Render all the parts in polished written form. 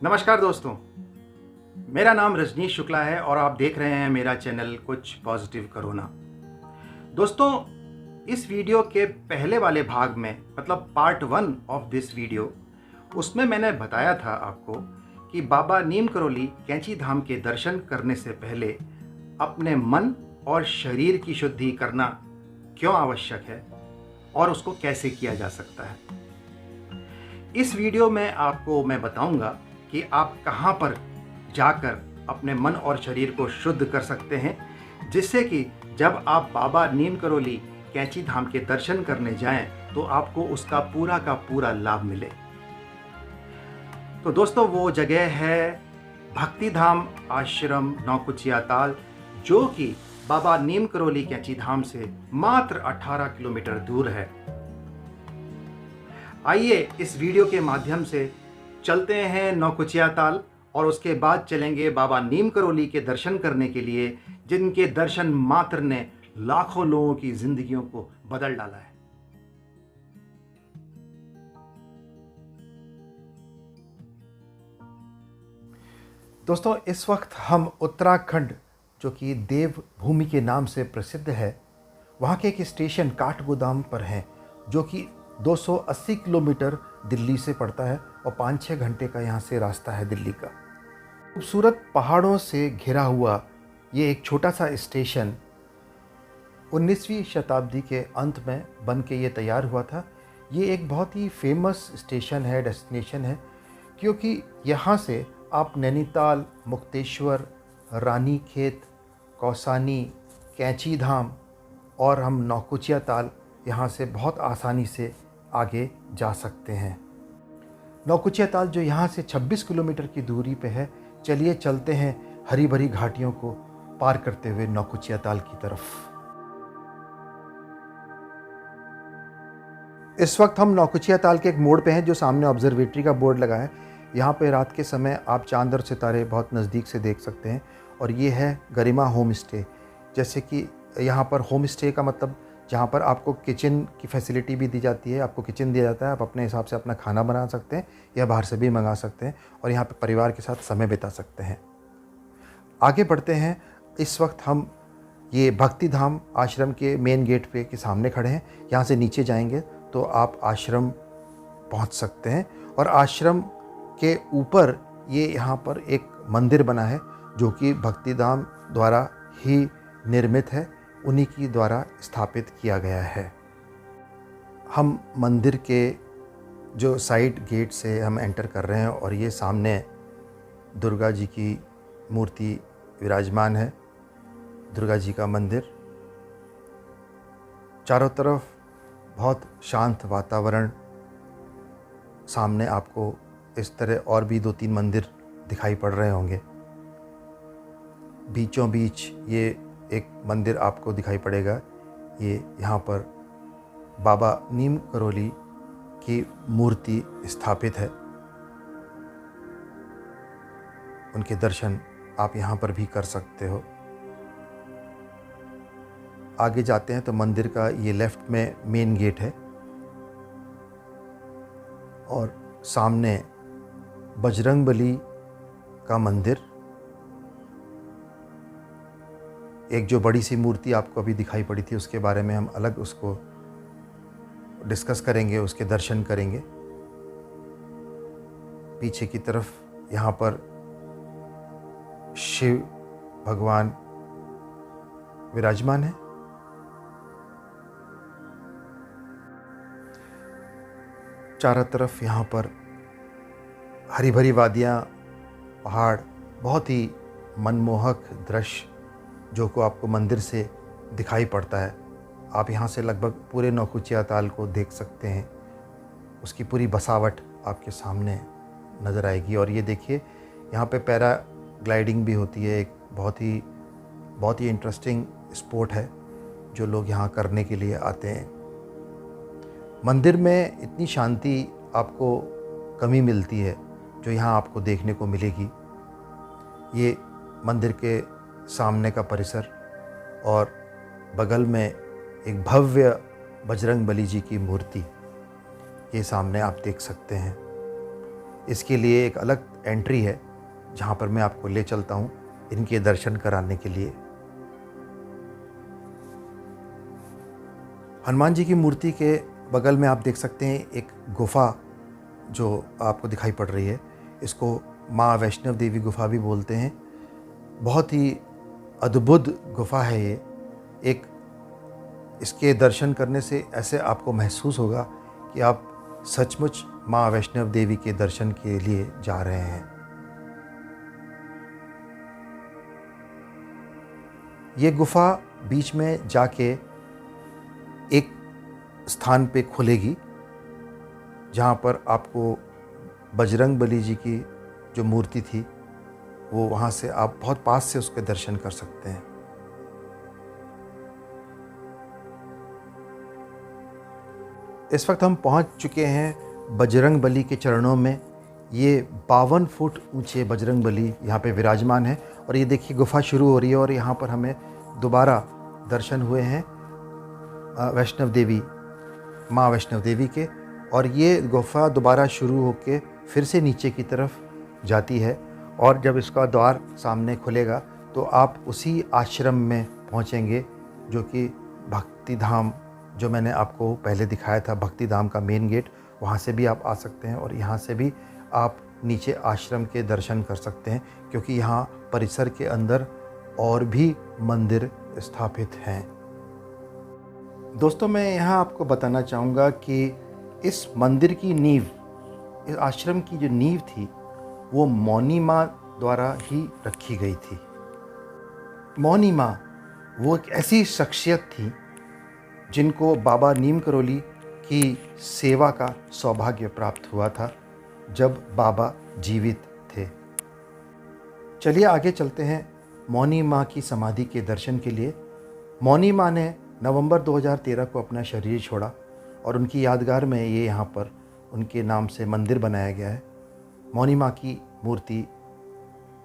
नमस्कार दोस्तों, मेरा नाम रजनीश शुक्ला है और आप देख रहे हैं मेरा चैनल कुछ पॉजिटिव कोरोना। दोस्तों, इस वीडियो के पहले वाले भाग में मतलब पार्ट 1 ऑफ दिस वीडियो, उसमें मैंने बताया था आपको कि बाबा नीम करोली कैंची धाम के दर्शन करने से पहले अपने मन और शरीर की शुद्धि करना क्यों आवश्यक है और उसको कैसे किया जा सकता है। इस वीडियो में आपको मैं बताऊंगा कि आप कहां पर जाकर अपने मन और शरीर को शुद्ध कर सकते हैं, जिससे कि जब आप बाबा नीम करोली कैंची धाम के दर्शन करने जाएं तो आपको उसका पूरा का पूरा लाभ मिले। तो दोस्तों, वो जगह है भक्ति धाम आश्रम नौकुचिया ताल, जो कि बाबा नीम करोली कैंची धाम से मात्र 18 किलोमीटर दूर है। आइए इस वीडियो के माध्यम से चलते हैं नौकुचिया ताल और उसके बाद चलेंगे बाबा नीम करोली के दर्शन करने के लिए, जिनके दर्शन मात्र ने लाखों लोगों की जिंदगियों को बदल डाला है। दोस्तों, इस वक्त हम उत्तराखंड, जो कि देव भूमि के नाम से प्रसिद्ध है, वहाँ के एक स्टेशन काठगोदाम पर हैं, जो कि 280 किलोमीटर दिल्ली से पड़ता है और 5-6 घंटे का यहाँ से रास्ता है दिल्ली का। खूबसूरत पहाड़ों से घिरा हुआ ये एक छोटा सा स्टेशन 19वीं शताब्दी के अंत में बन के ये तैयार हुआ था। ये एक बहुत ही फेमस स्टेशन है, डेस्टिनेशन है, क्योंकि यहाँ से आप नैनीताल, मुक्तेश्वर, रानीखेत, कौसानी, कैंची धाम और हम नौकुचिया ताल यहाँ से बहुत आसानी से आगे जा सकते हैं। नौकुचिया ताल जो यहाँ से 26 किलोमीटर की दूरी पे है। चलिए चलते हैं हरी भरी घाटियों को पार करते हुए नौकुचिया ताल की तरफ। इस वक्त हम नौकुचिया ताल के एक मोड़ पे हैं, जो सामने ऑब्जर्वेटरी का बोर्ड लगा है। यहाँ पे रात के समय आप चांद और सितारे बहुत नज़दीक से देख सकते हैं। और ये है गरिमा होम स्टे। जैसे कि यहाँ पर होम स्टे का मतलब जहाँ पर आपको किचन की फैसिलिटी भी दी जाती है, आपको किचन दिया जाता है, आप अपने हिसाब से अपना खाना बना सकते हैं या बाहर से भी मंगा सकते हैं और यहाँ पे परिवार के साथ समय बिता सकते हैं। आगे बढ़ते हैं। इस वक्त हम ये भक्ति धाम आश्रम के मेन गेट पे के सामने खड़े हैं। यहाँ से नीचे जाएंगे तो आप आश्रम पहुँच सकते हैं और आश्रम के ऊपर ये यहाँ पर एक मंदिर बना है, जो कि भक्ति धाम द्वारा ही निर्मित है, उन्हीं की द्वारा स्थापित किया गया है। हम मंदिर के जो साइड गेट से हम एंटर कर रहे हैं और ये सामने दुर्गा जी की मूर्ति विराजमान है। दुर्गा जी का मंदिर, चारों तरफ बहुत शांत वातावरण। सामने आपको इस तरह और भी 2-3 मंदिर दिखाई पड़ रहे होंगे। बीचों बीच ये एक मंदिर आपको दिखाई पड़ेगा। ये यहाँ पर बाबा नीम करोली की मूर्ति स्थापित है। उनके दर्शन आप यहाँ पर भी कर सकते हो। आगे जाते हैं तो मंदिर का ये लेफ्ट में मेन गेट है और सामने बजरंगबली का मंदिर, एक जो बड़ी सी मूर्ति आपको अभी दिखाई पड़ी थी, उसके बारे में हम अलग उसको डिस्कस करेंगे, उसके दर्शन करेंगे। पीछे की तरफ यहाँ पर शिव भगवान विराजमान है। चारों तरफ यहाँ पर हरी भरी वादियाँ, पहाड़, बहुत ही मनमोहक दृश्य जो को आपको मंदिर से दिखाई पड़ता है। आप यहाँ से लगभग पूरे नौकुचिया ताल को देख सकते हैं। उसकी पूरी बसावट आपके सामने नज़र आएगी। और ये देखिए, यहाँ पे पैरा ग्लाइडिंग भी होती है। एक बहुत ही इंटरेस्टिंग स्पोर्ट है जो लोग यहाँ करने के लिए आते हैं। मंदिर में इतनी शांति आपको कमी मिलती है जो यहाँ आपको देखने को मिलेगी। ये मंदिर के सामने का परिसर और बगल में एक भव्य बजरंगबली जी की मूर्ति, ये सामने आप देख सकते हैं। इसके लिए एक अलग एंट्री है जहाँ पर मैं आपको ले चलता हूँ इनके दर्शन कराने के लिए। हनुमान जी की मूर्ति के बगल में आप देख सकते हैं एक गुफा जो आपको दिखाई पड़ रही है। इसको माँ वैष्णव देवी गुफा भी बोलते हैं। बहुत ही अद्भुत गुफा है ये। एक इसके दर्शन करने से ऐसे आपको महसूस होगा कि आप सचमुच माँ वैष्णव देवी के दर्शन के लिए जा रहे हैं। ये गुफा बीच में जाके एक स्थान पे खुलेगी जहाँ पर आपको बजरंग बली जी की जो मूर्ति थी वो वहाँ से आप बहुत पास से उसके दर्शन कर सकते हैं। इस वक्त हम पहुँच चुके हैं बजरंग बली के चरणों में। ये 52 फुट ऊंचे बजरंग बली यहाँ पे विराजमान है और ये देखिए गुफा शुरू हो रही है और यहाँ पर हमें दोबारा दर्शन हुए हैं वैष्णव देवी, माँ वैष्णव देवी के। और ये गुफा दोबारा शुरू होके फिर से नीचे की तरफ जाती है और जब इसका द्वार सामने खुलेगा तो आप उसी आश्रम में पहुँचेंगे जो कि भक्ति धाम, जो मैंने आपको पहले दिखाया था, भक्ति धाम का मेन गेट। वहाँ से भी आप आ सकते हैं और यहाँ से भी आप नीचे आश्रम के दर्शन कर सकते हैं क्योंकि यहाँ परिसर के अंदर और भी मंदिर स्थापित हैं। दोस्तों, मैं यहाँ आपको बताना चाहूँगा कि इस मंदिर की नींव, इस आश्रम की जो नींव थी वो मौनी माँ द्वारा ही रखी गई थी। मौनी माँ वो एक ऐसी शख्सियत थी जिनको बाबा नीम करोली की सेवा का सौभाग्य प्राप्त हुआ था जब बाबा जीवित थे। चलिए आगे चलते हैं मौनी माँ की समाधि के दर्शन के लिए। मौनी माँ ने नवंबर 2013 को अपना शरीर छोड़ा और उनकी यादगार में ये यहाँ पर उनके नाम से मंदिर बनाया गया है। मौनी माँ की मूर्ति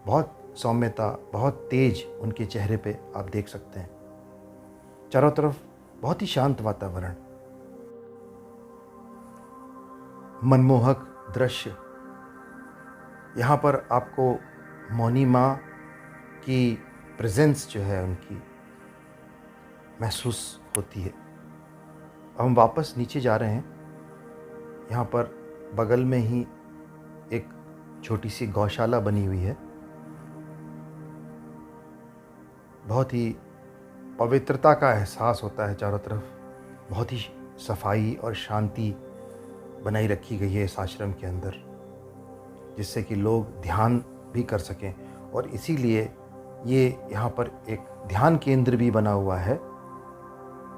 बहुत सौम्यता, बहुत तेज उनके चेहरे पे आप देख सकते हैं। चारों तरफ बहुत ही शांत वातावरण, मनमोहक दृश्य। यहाँ पर आपको मौनी माँ की प्रेजेंस जो है उनकी महसूस होती है। अब हम वापस नीचे जा रहे हैं। यहाँ पर बगल में ही एक छोटी सी गौशाला बनी हुई है। बहुत ही पवित्रता का एहसास होता है चारों तरफ। बहुत ही सफाई और शांति बनाई रखी गई है इस आश्रम के अंदर, जिससे कि लोग ध्यान भी कर सकें। और इसीलिए ये यहाँ पर एक ध्यान केंद्र भी बना हुआ है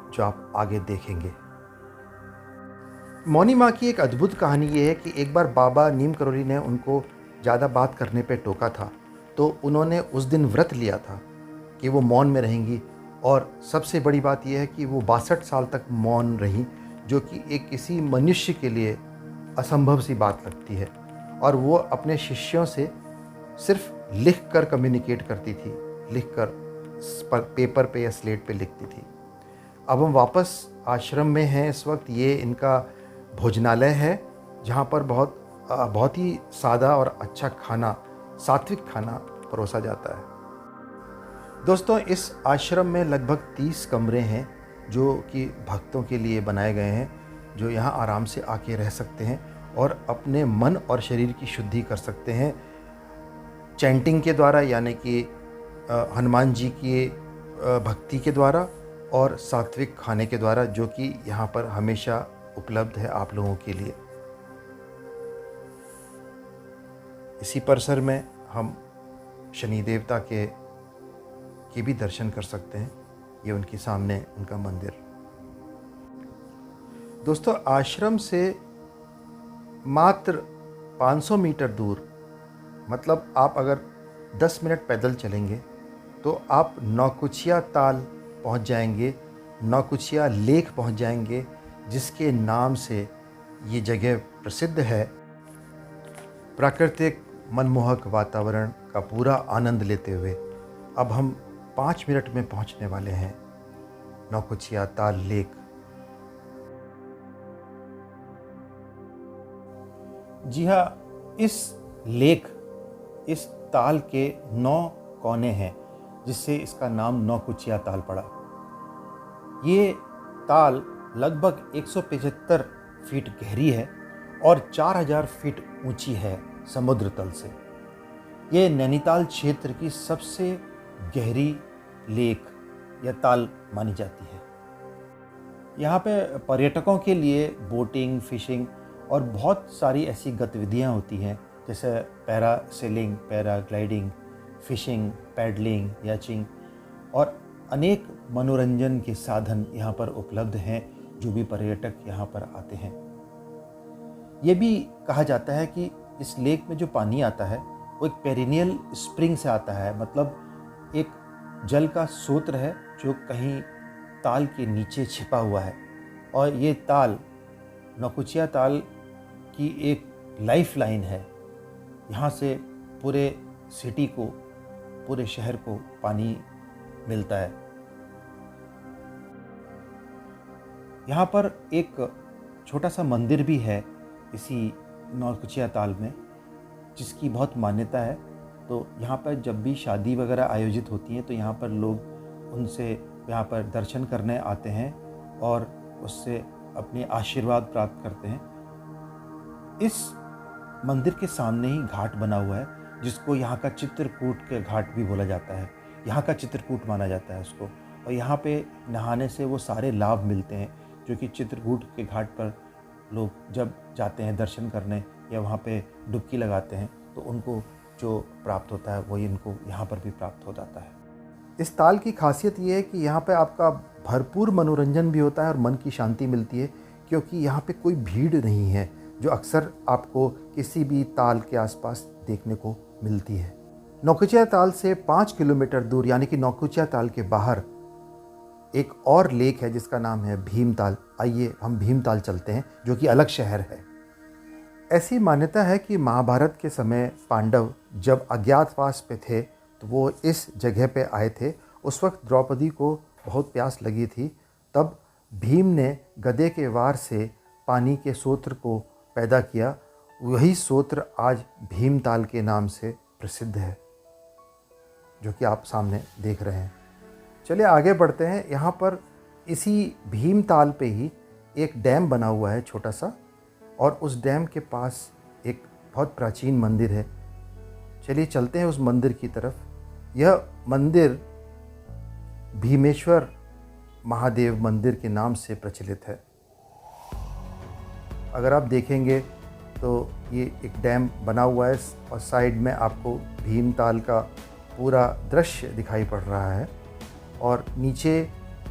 जो आप आगे देखेंगे। मौनी माँ की एक अद्भुत कहानी ये है कि एक बार बाबा नीम करोली ने उनको ज़्यादा बात करने पे टोका था, तो उन्होंने उस दिन व्रत लिया था कि वो मौन में रहेंगी। और सबसे बड़ी बात यह है कि वो 62 साल तक मौन रहीं, जो कि एक किसी मनुष्य के लिए असंभव सी बात लगती है। और वो अपने शिष्यों से सिर्फ लिख कर कम्युनिकेट करती थी, लिख कर पेपर पे या स्लेट पे लिखती थी। अब हम वापस आश्रम में हैं इस वक्त। ये इनका भोजनालय है जहाँ पर बहुत ही सादा और अच्छा खाना, सात्विक खाना परोसा जाता है। दोस्तों, इस आश्रम में लगभग 30 कमरे हैं जो कि भक्तों के लिए बनाए गए हैं, जो यहाँ आराम से आके रह सकते हैं और अपने मन और शरीर की शुद्धि कर सकते हैं चैंटिंग के द्वारा, यानी कि हनुमान जी की भक्ति के द्वारा और सात्विक खाने के द्वारा, जो कि यहाँ पर हमेशा उपलब्ध है आप लोगों के लिए। इसी परिसर में हम शनि देवता के भी दर्शन कर सकते हैं। ये उनके सामने उनका मंदिर। दोस्तों, आश्रम से मात्र 500 मीटर दूर, मतलब आप अगर 10 मिनट पैदल चलेंगे तो आप नौकुचिया ताल पहुंच जाएंगे, नौकुचिया लेक पहुंच जाएंगे, जिसके नाम से ये जगह प्रसिद्ध है। प्राकृतिक मनमोहक वातावरण का पूरा आनंद लेते हुए अब हम 5 मिनट में पहुंचने वाले हैं नौकुचिया ताल लेक। जी हाँ, इस लेक, इस ताल के 9 कोने हैं, जिससे इसका नाम नौकुचिया ताल पड़ा। ये ताल लगभग 175 फीट गहरी है और 4000 फीट ऊंची है समुद्र तल से। ये नैनीताल क्षेत्र की सबसे गहरी लेक या ताल मानी जाती है। यहाँ पे पर्यटकों के लिए बोटिंग, फिशिंग और बहुत सारी ऐसी गतिविधियाँ होती हैं, जैसे parasailing, paragliding, fishing, paddling, yachting और अनेक मनोरंजन के साधन यहाँ पर उपलब्ध हैं जो भी पर्यटक यहाँ पर आते हैं। ये भी कहा जाता है कि इस लेक में जो पानी आता है वो एक पेरिनियल स्प्रिंग से आता है, मतलब एक जल का स्रोत है जो कहीं ताल के नीचे छिपा हुआ है। और ये ताल नौकुचिया ताल की एक लाइफ लाइन है। यहाँ से पूरे सिटी को, पूरे शहर को पानी मिलता है। यहाँ पर एक छोटा सा मंदिर भी है इसी नौकुचिया ताल में, जिसकी बहुत मान्यता है। तो यहाँ पर जब भी शादी वगैरह आयोजित होती हैं तो यहाँ पर लोग उनसे यहाँ पर दर्शन करने आते हैं और उससे अपने आशीर्वाद प्राप्त करते हैं। इस मंदिर के सामने ही घाट बना हुआ है, जिसको यहाँ का चित्रकूट के घाट भी बोला जाता है। यहाँ का चित्रकूट माना जाता है उसको। और यहाँ पे नहाने से वो सारे लाभ मिलते हैं जो कि चित्रकूट के घाट पर लोग जब जाते हैं दर्शन करने या वहाँ पे डुबकी लगाते हैं तो उनको जो प्राप्त होता है वही इनको यहाँ पर भी प्राप्त हो जाता है। इस ताल की खासियत ये है कि यहाँ पे आपका भरपूर मनोरंजन भी होता है और मन की शांति मिलती है, क्योंकि यहाँ पे कोई भीड़ नहीं है जो अक्सर आपको किसी भी ताल के आसपास देखने को मिलती है। नौकुचिया ताल से 5 किलोमीटर दूर, यानी कि नौकुचिया ताल के बाहर एक और लेक है जिसका नाम है भीमताल। आइए हम भीमताल चलते हैं, जो कि अलग शहर है। ऐसी मान्यता है कि महाभारत के समय पांडव जब अज्ञातवास पे थे तो वो इस जगह पे आए थे। उस वक्त द्रौपदी को बहुत प्यास लगी थी। तब भीम ने गदे के वार से पानी के सोत्र को पैदा किया। वही सोत्र आज भीमताल के नाम से प्रसिद्ध है, जो कि आप सामने देख रहे हैं। चलिए आगे बढ़ते हैं। यहाँ पर इसी भीमताल पे ही एक डैम बना हुआ है छोटा सा, और उस डैम के पास एक बहुत प्राचीन मंदिर है। चलिए चलते हैं उस मंदिर की तरफ। यह मंदिर भीमेश्वर महादेव मंदिर के नाम से प्रचलित है। अगर आप देखेंगे तो ये एक डैम बना हुआ है और साइड में आपको भीमताल का पूरा दृश्य दिखाई पड़ रहा है। और नीचे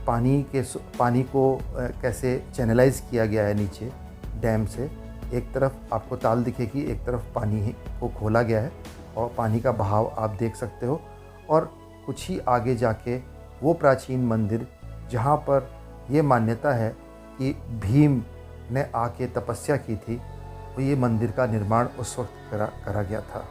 पानी को कैसे चैनलाइज किया गया है नीचे डैम से। एक तरफ आपको ताल दिखेगी, एक तरफ पानी को खोला गया है और पानी का बहाव आप देख सकते हो। और कुछ ही आगे जाके वो प्राचीन मंदिर जहाँ पर ये मान्यता है कि भीम ने आके तपस्या की थी, तो ये मंदिर का निर्माण उस वक्त करा गया था।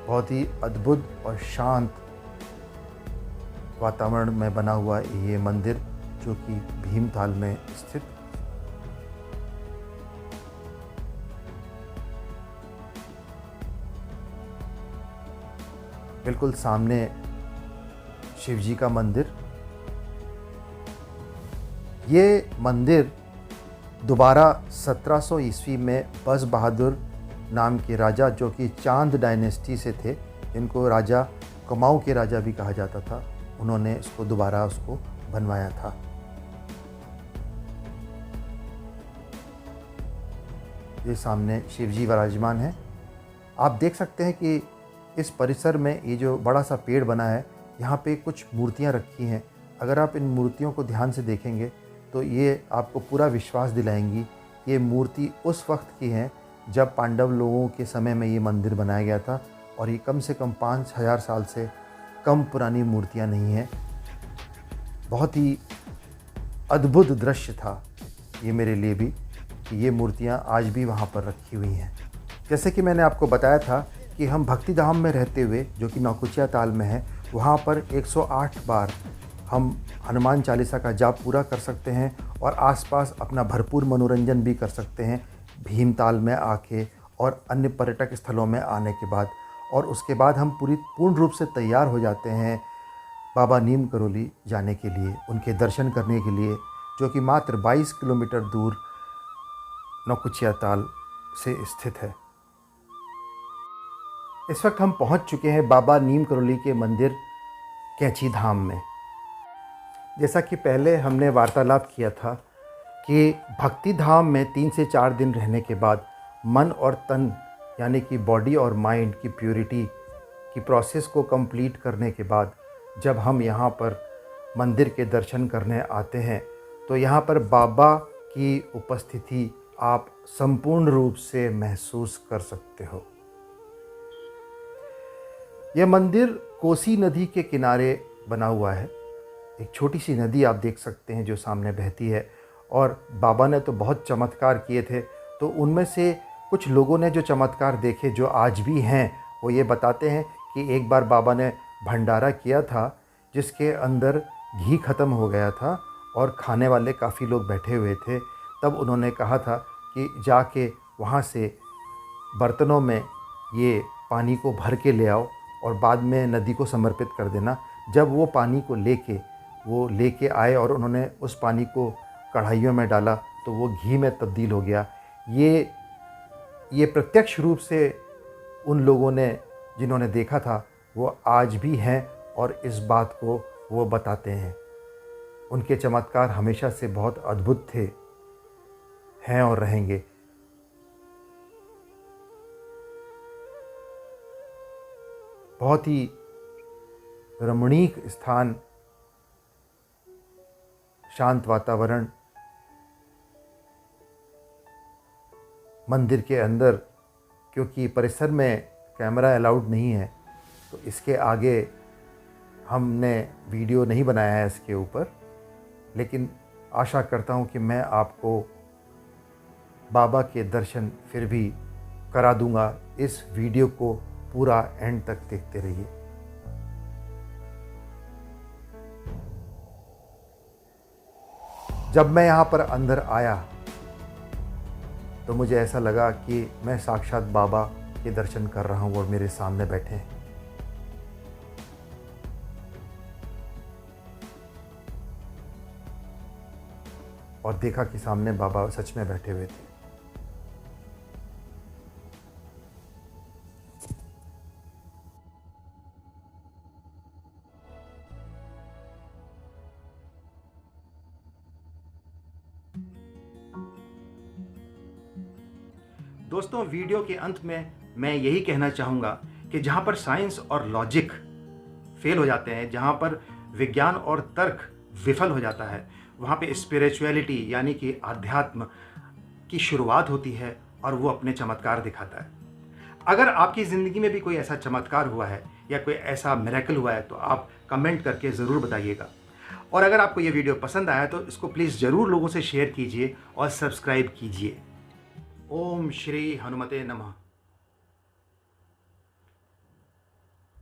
बहुत ही अद्भुत और शांत वातावरण में बना हुआ ये मंदिर, जो कि भीमताल में स्थित। बिल्कुल सामने शिव जी का मंदिर। ये मंदिर दोबारा 1700 ईस्वी में बस बहादुर नाम के राजा, जो कि चांद डायनेस्टी से थे, इनको राजा कुमाऊं के राजा भी कहा जाता था, उन्होंने इसको दोबारा उसको बनवाया था। ये सामने शिव जी विराजमान है। आप देख सकते हैं कि इस परिसर में ये जो बड़ा सा पेड़ बना है, यहाँ पे कुछ मूर्तियाँ रखी हैं। अगर आप इन मूर्तियों को ध्यान से देखेंगे तो ये आपको पूरा विश्वास दिलाएंगी। ये मूर्ति उस वक्त की हैं जब पांडव लोगों के समय में ये मंदिर बनाया गया था, और ये कम से कम 5000 साल से कम पुरानी मूर्तियाँ नहीं हैं। बहुत ही अद्भुत दृश्य था ये मेरे लिए भी, कि ये मूर्तियाँ आज भी वहाँ पर रखी हुई हैं। जैसे कि मैंने आपको बताया था कि हम भक्तिधाम में रहते हुए, जो कि नौकुचिया ताल में है, वहाँ पर 108 बार हम हनुमान चालीसा का जाप पूरा कर सकते हैं और आसपास अपना भरपूर मनोरंजन भी कर सकते हैं भीमताल में आके और अन्य पर्यटक स्थलों में आने के बाद। और उसके बाद हम पूर्ण रूप से तैयार हो जाते हैं बाबा नीम करोली जाने के लिए, उनके दर्शन करने के लिए, जो कि मात्र 22 किलोमीटर दूर नौकुचिया ताल से स्थित है। इस वक्त हम पहुंच चुके हैं बाबा नीम करोली के मंदिर कैंची धाम में। जैसा कि पहले हमने वार्तालाप किया था कि भक्ति धाम में 3 से 4 दिन रहने के बाद मन और तन यानी कि बॉडी और माइंड की प्योरिटी की प्रोसेस को कंप्लीट करने के बाद जब हम यहाँ पर मंदिर के दर्शन करने आते हैं तो यहाँ पर बाबा की उपस्थिति आप संपूर्ण रूप से महसूस कर सकते हो। यह मंदिर कोसी नदी के किनारे बना हुआ है। एक छोटी सी नदी आप देख सकते हैं जो सामने बहती है, और बाबा ने तो बहुत चमत्कार किए थे, तो उनमें से कुछ लोगों ने जो चमत्कार देखे जो आज भी हैं वो ये बताते हैं कि एक बार बाबा ने भंडारा किया था जिसके अंदर घी ख़त्म हो गया था और खाने वाले काफ़ी लोग बैठे हुए थे। तब उन्होंने कहा था कि जाके वहाँ से बर्तनों में ये पानी को भर के ले आओ और बाद में नदी को समर्पित कर देना। जब वो पानी को लेके आए और उन्होंने उस पानी को कढ़ाइयों में डाला तो वो घी में तब्दील हो गया। ये प्रत्यक्ष रूप से उन लोगों ने जिन्होंने देखा था वो आज भी हैं और इस बात को वो बताते हैं। उनके चमत्कार हमेशा से बहुत अद्भुत थे, हैं और रहेंगे। बहुत ही रमणीक स्थान, शांत वातावरण, मंदिर के अंदर क्योंकि परिसर में कैमरा अलाउड नहीं है तो इसके आगे हमने वीडियो नहीं बनाया है इसके ऊपर, लेकिन आशा करता हूँ कि मैं आपको बाबा के दर्शन फिर भी करा दूंगा। इस वीडियो को पूरा एंड तक देखते रहिए। जब मैं यहाँ पर अंदर आया तो मुझे ऐसा लगा कि मैं साक्षात बाबा के दर्शन कर रहा हूँ और मेरे सामने बैठे हैं। और देखा कि सामने बाबा सच में बैठे हुए थे। दोस्तों, वीडियो के अंत में मैं यही कहना चाहूँगा कि जहाँ पर साइंस और लॉजिक फेल हो जाते हैं, जहाँ पर विज्ञान और तर्क विफल हो जाता है, वहाँ पे स्पिरिचुअलिटी यानी कि आध्यात्म की शुरुआत होती है और वो अपने चमत्कार दिखाता है। अगर आपकी ज़िंदगी में भी कोई ऐसा चमत्कार हुआ है या कोई ऐसा मिरेकल हुआ है तो आप कमेंट करके ज़रूर बताइएगा। और अगर आपको ये वीडियो पसंद आया तो इसको प्लीज़ ज़रूर लोगों से शेयर कीजिए और सब्सक्राइब कीजिए। ओम श्री हनुमते नमः।